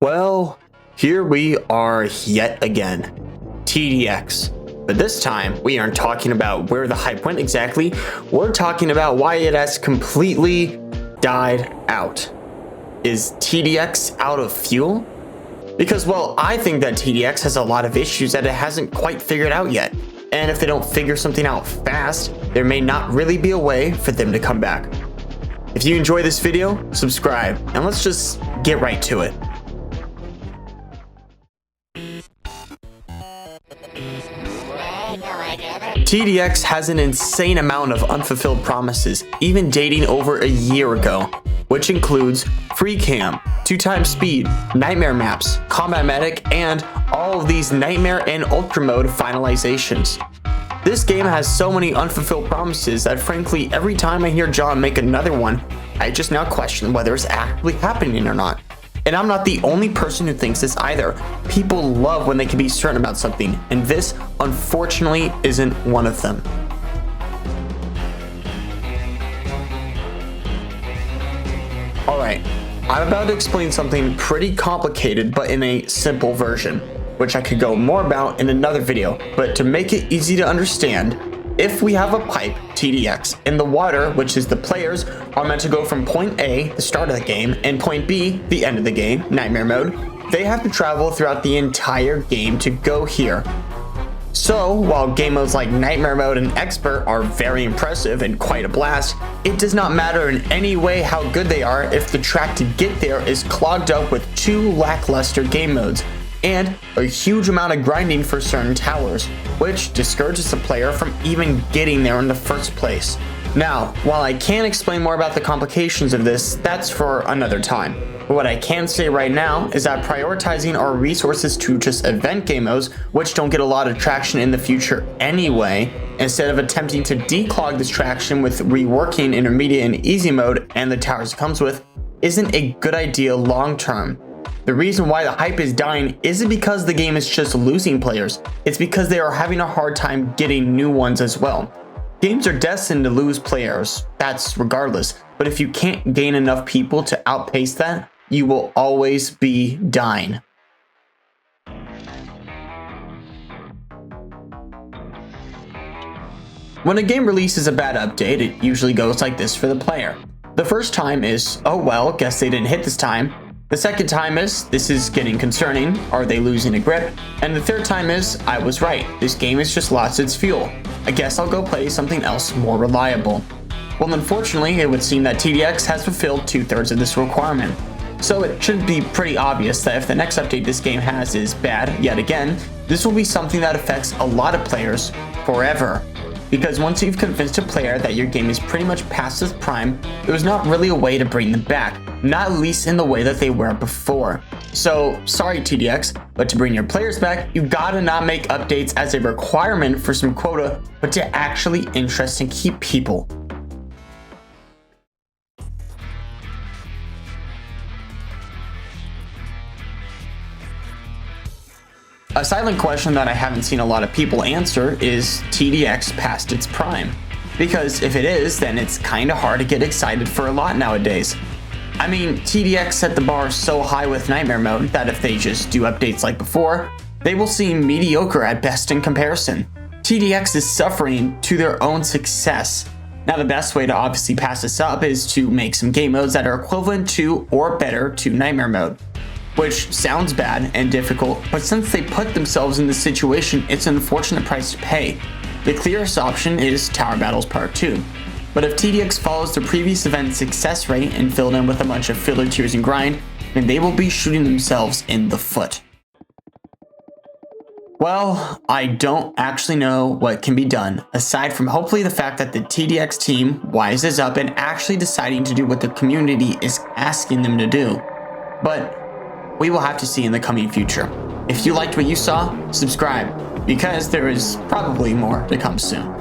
Well, here we are yet again, TDX. But this time, we aren't talking about where the hype went exactly, we're talking about why it has completely died out. Is TDX out of fuel? Because, well, I think that TDX has a lot of issues that it hasn't quite figured out yet. And if they don't figure something out fast, there may not really be a way for them to come back. If you enjoy this video, subscribe, and let's just get right to it. TDX has an insane amount of unfulfilled promises, even dating over a year ago, which includes free cam, 2x speed, nightmare maps, combat medic, and all of these nightmare and ultra mode finalizations. This game has so many unfulfilled promises that frankly every time I hear John make another one, I just now question whether it's actually happening or not. And I'm not the only person who thinks this either. People love when they can be certain about something, and this, unfortunately, isn't one of them. Alright, I'm about to explain something pretty complicated, but in a simple version, which I could go more about in another video. But to make it easy to understand, if we have a pipe, TDX, and the water, which is the players, are meant to go from point A, the start of the game, and point B, the end of the game, nightmare mode, they have to travel throughout the entire game to go here. So, while game modes like nightmare mode and expert are very impressive and quite a blast, it does not matter in any way how good they are if the track to get there is clogged up with two lackluster game modes and a huge amount of grinding for certain towers, which discourages the player from even getting there in the first place. Now, while I can't explain more about the complications of this, that's for another time. But what I can say right now is that prioritizing our resources to just event game modes, which don't get a lot of traction in the future anyway, instead of attempting to declog this traction with reworking intermediate and easy mode and the towers it comes with, isn't a good idea long term. The reason why the hype is dying isn't because the game is just losing players, it's because they are having a hard time getting new ones as well. Games are destined to lose players, that's regardless, but if you can't gain enough people to outpace that, you will always be dying. When a game releases a bad update, it usually goes like this for the player. The first time is, oh well, guess they didn't hit this time. The second time is, this is getting concerning, are they losing a grip? And the third time is, I was right, this game has just lost its fuel. I guess I'll go play something else more reliable. Well, unfortunately, it would seem that TDX has fulfilled 2/3 of this requirement. So it should be pretty obvious that if the next update this game has is bad yet again, this will be something that affects a lot of players forever. Because once you've convinced a player that your game is pretty much past its prime, there's not really a way to bring them back, not at least in the way that they were before. So, sorry TDX, but to bring your players back, you gotta not make updates as a requirement for some quota, but to actually interest and keep people. A silent question that I haven't seen a lot of people answer is TDX past its prime? Because if it is, then it's kinda hard to get excited for a lot nowadays. I mean, TDX set the bar so high with nightmare mode that if they just do updates like before, they will seem mediocre at best in comparison. TDX is suffering to their own success. Now the best way to obviously pass this up is to make some game modes that are equivalent to or better to nightmare mode. Which sounds bad and difficult, but since they put themselves in this situation, it's an unfortunate price to pay. The clearest option is Tower Battles Part 2. But if TDX follows the previous event's success rate and filled in with a bunch of filler tiers and grind, then they will be shooting themselves in the foot. Well, I don't actually know what can be done, aside from hopefully the fact that the TDX team wises up and actually deciding to do what the community is asking them to do. But we will have to see in the coming future. If you liked what you saw, subscribe, because there is probably more to come soon.